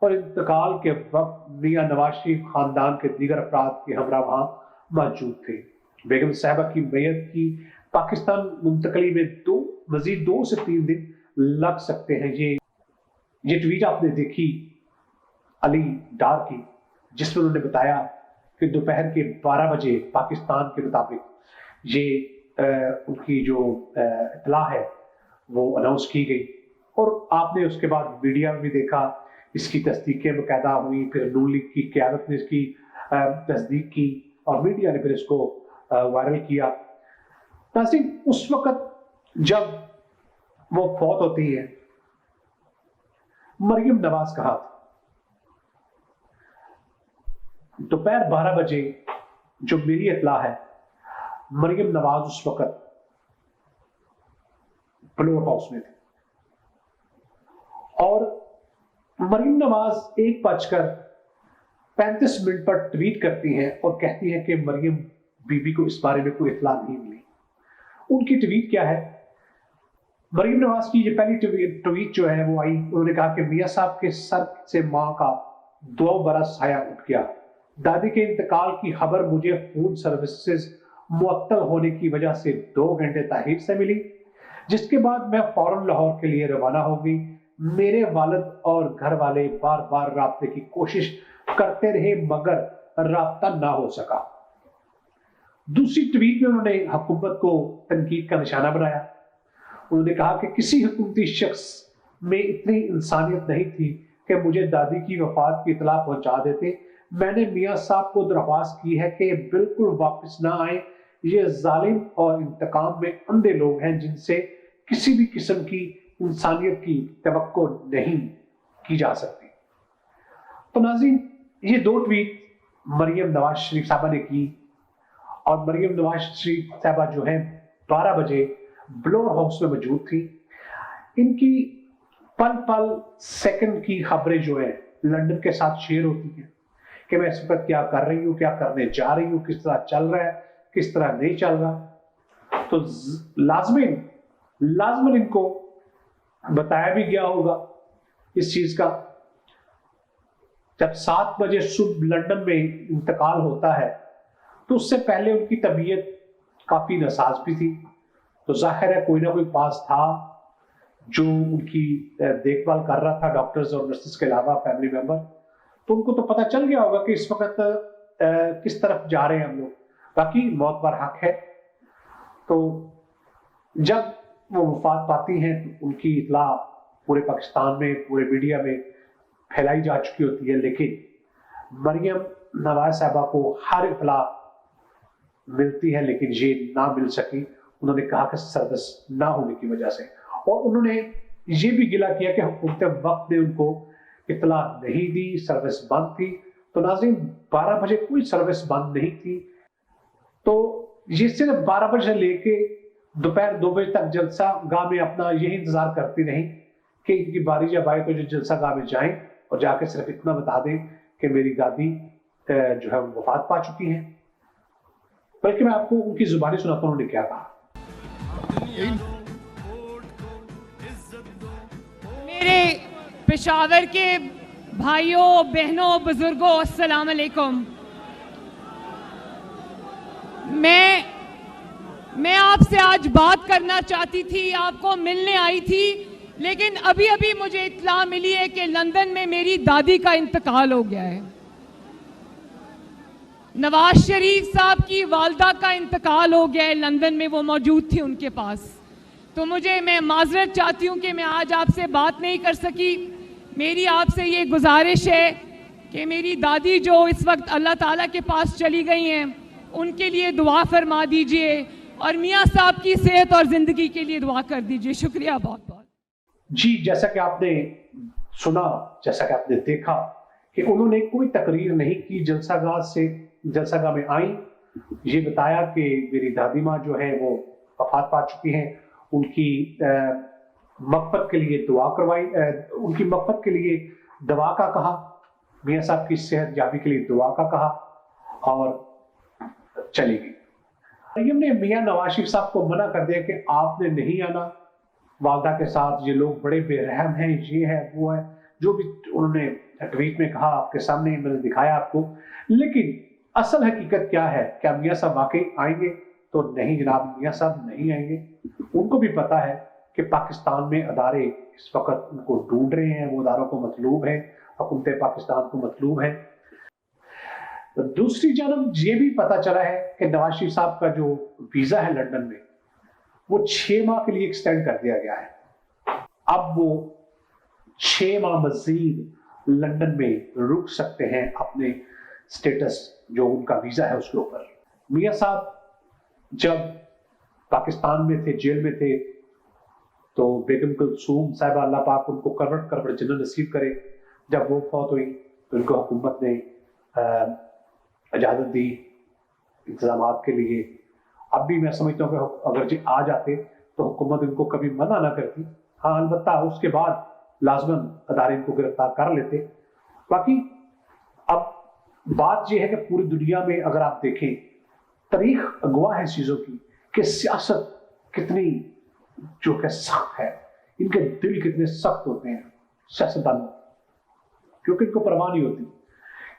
اور انتقال کے وقت میاں نواز شریف خاندان کے دیگر افراد کے ہمراہ وہاں موجود تھے۔ بیگم صاحبہ کی میت کی پاکستان منتقلی میں مزید 2 سے 3 دن لگ سکتے ہیں۔ یہ ٹویٹ آپ نے دیکھی علی ڈار کی، جس میں انہوں نے بتایا کہ دوپہر کے 12 بجے پاکستان کے مطابق یہ ان کی جو اطلاع ہے وہ اناؤنس کی گئی، اور آپ نے اس کے بعد میڈیا میں بھی دیکھا، اس کی تصدیقیں باقاعدہ ہوئی، پھر نون لیگ کی قیادت نے اس کی تصدیق کی اور میڈیا نے پھر اس کو وائرل کیا۔ ناظرین، اس وقت جب وہ فوت ہوتی ہے، مریم نواز کہاں تھا؟ دوپہر 12 بجے جو میری اطلاع ہے، مریم نواز اس وقت بلور ہاؤس میں تھی، اور مریم نواز 1:35 پر ٹویٹ کرتی ہیں اور کہتی ہیں کہ مریم بی بی کو اس بارے میں کوئی اطلاع نہیں ملی۔ ان کی ٹویٹ کیا ہے؟ مریم نواز کی یہ پہلی ٹویٹ جو ہے وہ آئی، انہوں نے کہا کہ میاں صاحب کے سر سے ماں کا 2 برس سایہ اٹھ گیا۔ دادی کے انتقال کی خبر مجھے فون سروسز معطل ہونے کی وجہ سے 2 گھنٹے تاخیر سے ملی، جس کے بعد میں فوراً لاہور کے لیے روانہ ہو گئی۔ میرے والد اور گھر والے بار بار رابطے کی کوشش کرتے رہے مگر رابطہ نہ ہو سکا۔ دوسری ٹویٹ میں انہوں نے حکومت کو تنقید کا نشانہ بنایا۔ انہوں نے کہا کہ کسی حکومتی شخص میں اتنی انسانیت نہیں تھی کہ مجھے دادی کی وفات کی اطلاع پہنچا دیتے۔ میں نے میاں صاحب کو درخواست کی ہے کہ بالکل واپس نہ آئیں، یہ ظالم اور انتقام میں اندھے لوگ ہیں جن سے کسی بھی قسم کی انسانیت کی توقع نہیں کی جا سکتی۔ تو ناظرین، یہ 2 ٹویٹ مریم نواز شریف صاحبہ نے کی، اور مریم نواز شریف صاحبہ جو ہیں 12 بجے بلور ہاؤس میں موجود تھی۔ ان کی پل پل سیکنڈ کی خبریں جو ہیں لندن کے ساتھ شیئر ہوتی ہیں کہ میں اس وقت کیا کر رہی ہوں، کیا کرنے جا رہی ہوں، کس طرح چل رہا ہے، کس طرح نہیں چل رہا۔ تو لازماً ان کو بتایا بھی گیا ہوگا اس چیز کا۔ جب 7 بجے صبح لندن میں انتقال ہوتا ہے تو اس سے پہلے ان کی طبیعت کافی ناساز بھی تھی، تو ظاہر ہے کوئی نہ کوئی پاس تھا جو ان کی دیکھ بھال کر رہا تھا، ڈاکٹرز اور نرسز کے علاوہ فیملی ممبر۔ تو ان کو تو پتہ چل گیا ہوگا کہ اس وقت کس طرف جا رہے ہیں ہم لوگ، باقی موت پر حق ہے۔ تو جب وہ وفات پاتی ہیں تو ان کی اطلاع پورے پاکستان میں، پورے میڈیا میں پھیلائی جا چکی ہوتی ہے، لیکن مریم نواز صاحبہ کو ہر اطلاع ملتی ہے لیکن یہ نہ مل سکی۔ انہوں نے کہا کہ سروس نہ ہونے کی وجہ سے، اور انہوں نے یہ بھی گلہ کیا کہ حکومت وقت نے ان کو اطلاع نہیں دی، سروس بند تھی۔ تو ناظرین، 12 بجے کوئی سروس بند نہیں تھی، تو یہ صرف 12 بجے لے کے دوپہر 2 بجے تک جلسہ گاہ میں اپنا یہی انتظار کرتی رہیں کہ ان کی باری جب آئے تو جو جلسہ گاہ میں جائیں اور جا کے صرف اتنا بتا دیں کہ میری دادی جو ہے وفات پا چکی ہیں۔ بلکہ میں آپ کو ان کی زبانی سناتا ہوں، انہوں نے کیا کہا۔ میرے پشاور کے بھائیوں، بہنوں، بزرگوں، السلام علیکم۔ میں آپ سے آج بات کرنا چاہتی تھی، آپ کو ملنے آئی تھی، لیکن ابھی مجھے اطلاع ملی ہے کہ لندن میں میری دادی کا انتقال ہو گیا ہے۔ نواز شریف صاحب کی والدہ کا انتقال ہو گیا ہے، لندن میں وہ موجود تھی ان کے پاس۔ تو میں معذرت چاہتی ہوں کہ میں آج آپ سے بات نہیں کر سکی۔ میری آپ سے یہ گزارش ہے کہ میری دادی جو اس وقت اللہ تعالیٰ کے پاس چلی گئی ہیں، ان کے لیے دعا فرما دیجئے، اور میاں صاحب کی صحت اور زندگی کے لیے دعا کر دیجئے۔ شکریہ بہت بہت۔ جی، جیسا کہ آپ نے سنا، جیسا کہ آپ نے دیکھا کہ انہوں نے کوئی تقریر نہیں کی، جلسہ گاہ میں آئیں، یہ بتایا کہ میری دادی ماں جو ہے وہ وفات پا چکی ہیں، ان کی مغفرت کے لیے دعا کروائی، ان کی مغفرت کے لیے دعا کا کہا، میاں صاحب کی صحت یابی کے لیے دعا کا کہا، اور چلی گئی۔ مریم نے میاں نواز شریف صاحب کو منع کر دیا کہ آپ نے نہیں آنا، والدہ کے ساتھ یہ لوگ بڑے بے رحم ہیں، یہ ہے وہ ہے، جو بھی انہوں نے ٹویٹ میں کہا آپ کے سامنے میں نے دکھایا آپ کو. لیکن اصل حقیقت کیا ہے؟ کیا میاں صاحب واقعی آئیں گے؟ تو نہیں جناب، میاں صاحب نہیں آئیں گے. ان کو بھی پتا ہے کہ پاکستان میں ادارے اس وقت ان کو ڈھونڈ رہے ہیں، وہ اداروں کو مطلوب ہیں، حکومت پاکستان کو مطلوب ہے. دوسری جانب یہ بھی پتا چلا ہے کہ نواز شریف صاحب کا جو ویزا ہے لندن میں، وہ 6 ماہ کے لیے ایکسٹینڈ کر دیا گیا ہے. اب وہ 6 ماہ مزید لندن میں رک سکتے ہیں اپنے سٹیٹس جو ان کا ویزا ہے اس کے اوپر. میاں صاحب جب پاکستان میں تھے، جیل میں تھے، تو بیگم کلثوم صاحبہ اللہ پاک ان کو کروڑ جنت نصیب کرے، جب وہ فوت ہوئی تو ان کو حکومت نے اجازت دی انتظامات کے لیے. اب بھی میں سمجھتا ہوں کہ اگر جی آ جاتے تو حکومت ان کو کبھی منع نہ کرتی. ہاں البتہ اس کے بعد لازماً ادارے ان کو گرفتار کر لیتے. باقی اب بات یہ ہے کہ پوری دنیا میں اگر آپ دیکھیں، تاریخ گواہ ہے اس چیزوں کی کہ سیاست کتنی جو کہ سخت ہے، ان کے دل کتنے سخت ہوتے ہیں سیاستدانوں، کیونکہ ان کو پرواہ نہیں ہوتی.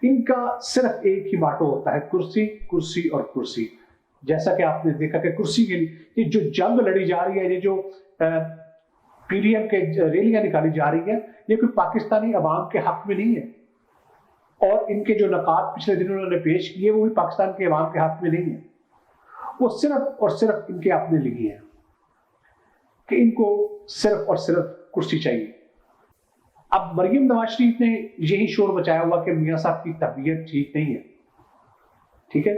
ان کا صرف ایک ہی ماٹو ہوتا ہے، کرسی کرسی اور کرسی. جیسا کہ آپ نے دیکھا کہ کرسی کے لیے یہ جو جنگ لڑی جا رہی ہے، یہ جو پی ڈی ایم کے ریلیاں نکالی جا رہی ہیں، یہ کوئی پاکستانی عوام کے حق میں نہیں ہے. اور ان کے جو نکات پچھلے دنوں انہوں نے پیش کیے وہ بھی پاکستان کے عوام کے حق میں نہیں ہے. وہ صرف اور صرف ان کے اپنے لیے ہیں کہ ان کو صرف اور صرف کرسی چاہیے. اب مریم نواز شریف نے یہی شور مچایا ہوا کہ میاں صاحب کی طبیعت ٹھیک نہیں ہے، ٹھیک ہے،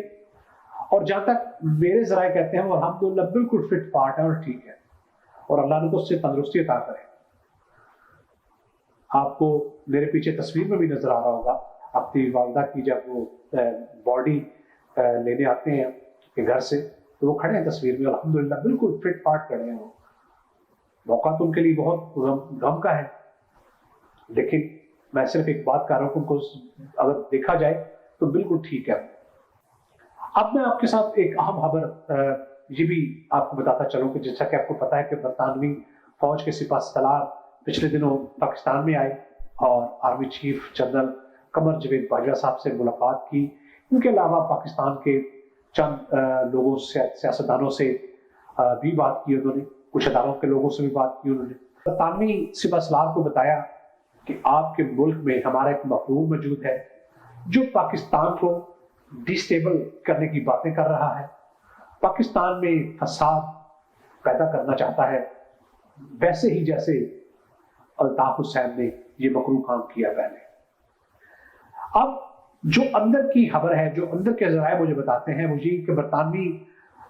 اور جہاں تک میرے ذرائع کہتے ہیں وہ الحمدللہ بالکل فٹ فاٹ ہے اور ٹھیک ہے، اور اللہ نے تو اس سے تندرستی عطا کرے. آپ کو میرے پیچھے تصویر میں بھی نظر آ رہا ہوگا اپنی والدہ کی، جب وہ باڈی لینے آتے ہیں کہ گھر سے تو وہ کھڑے ہیں تصویر میں، الحمدللہ بالکل فٹ فاٹ کھڑے ہیں. وہ موقع تو ان کے لیے بہت غم کا ہے، لیکن میں صرف ایک بات کر رہا ہوں کہ ان کو اگر دیکھا جائے تو بالکل ٹھیک ہے. اب میں آپ کے ساتھ ایک اہم خبر یہ بھی آپ کو بتاتا چلوں کہ جیسا کہ آپ کو پتا ہے کہ برطانوی فوج کے سپاہ سالار پچھلے دنوں پاکستان میں آئے اور army chief general Qamar Javed Bajwa صاحب سے ملاقات کی. ان کے علاوہ پاکستان کے چند لوگوں سے، سیاستدانوں سے بھی بات کی انہوں نے، کچھ اداروں کے لوگوں سے بھی بات کی انہوں نے. برطانوی سپاہ سالار کو بتایا کہ آپ کے ملک میں ہمارا ایک مفہوم موجود ہے جو پاکستان کو ڈسٹیبل کرنے کی باتیں کر رہا ہے، پاکستان میں فساد پیدا کرنا چاہتا ہے، ویسے ہی جیسے الطاف حسین نے یہ مکروہ کام کیا پہلے. اب جو اندر کی خبر ہے، جو اندر کے ذرائع مجھے بتاتے ہیں وہ یہ کہ برطانوی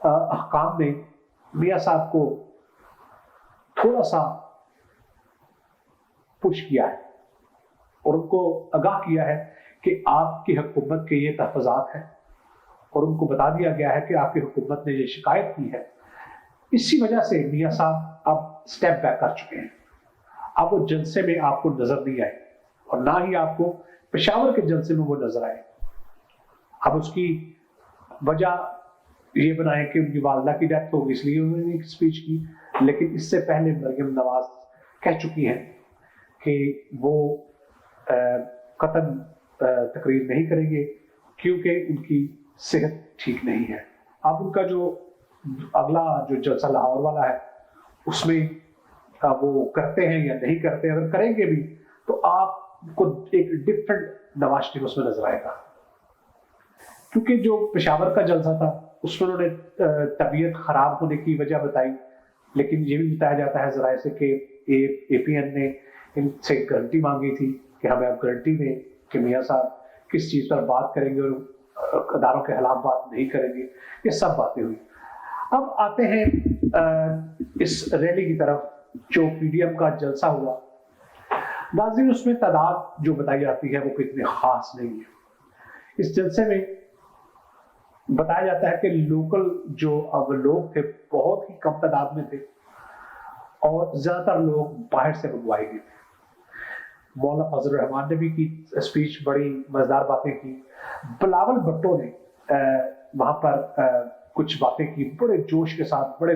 حکام نے میاں صاحب کو تھوڑا سا پش کیا ہے اور ان کو آگاہ کیا ہے کہ آپ کی حکومت کے یہ تحفظات ہیں، اور ان کو بتا دیا گیا ہے کہ آپ کی حکومت نے یہ شکایت کی ہے. اسی وجہ سے میاں صاحب اب سٹیپ بیک کر چکے ہیں. اب وہ جلسے میں آپ کو نظر نہیں آئے اور نہ ہی آپ کو پشاور کے جلسے میں وہ نظر آئے. اب اس کی وجہ یہ بنائیں کہ ان کی والدہ کی ڈیتھ ہوگی اس لیے انہوں نے ایک اسپیچ کی، لیکن اس سے پہلے مریم نواز کہہ چکی ہیں کہ وہ قطعاً تقریر نہیں کریں گے کیونکہ ان کی صحت ٹھیک نہیں ہے. اب ان کا جو اگلا جو جلسہ لاہور والا ہے اس میں وہ کرتے ہیں یا نہیں کرتے، اگر کریں گے بھی تو آپ کو ایک ڈفرنٹ نواز شریف اس میں نظر آئے گا. کیونکہ جو پشاور کا جلسہ تھا اس میں انہوں نے طبیعت خراب ہونے کی وجہ بتائی، لیکن یہ بھی بتایا جاتا ہے ذرائع سے کہ اے پی این نے ان سے گارنٹی مانگی تھی کہ ہمیں آپ گارنٹی دیں کہ میاں صاحب کس چیز پر بات کریں گے اور اداروں کے خلاف بات نہیں کریں گے. یہ سب باتیں ہوئی. اب آتے ہیں اس ریلی کی طرف جو پی ڈی ایم کا جلسہ ہوا. ناظرین اس میں تعداد جو بتائی جاتی ہے وہ اتنی خاص نہیں ہے. اس جلسے میں بتایا جاتا ہے کہ لوکل جو اب لوگ تھے بہت ہی کم تعداد میں تھے اور زیادہ تر لوگ باہر سے منگوائے گئے تھے. مولانا فضل الرحمان نے بھی کی اسپیچ، بڑی مزیدار باتیں کی. بلاول بھٹو نے وہاں پر کچھ باتیں کی بڑے جوش کے ساتھ، بڑے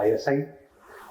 ISI।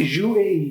UAE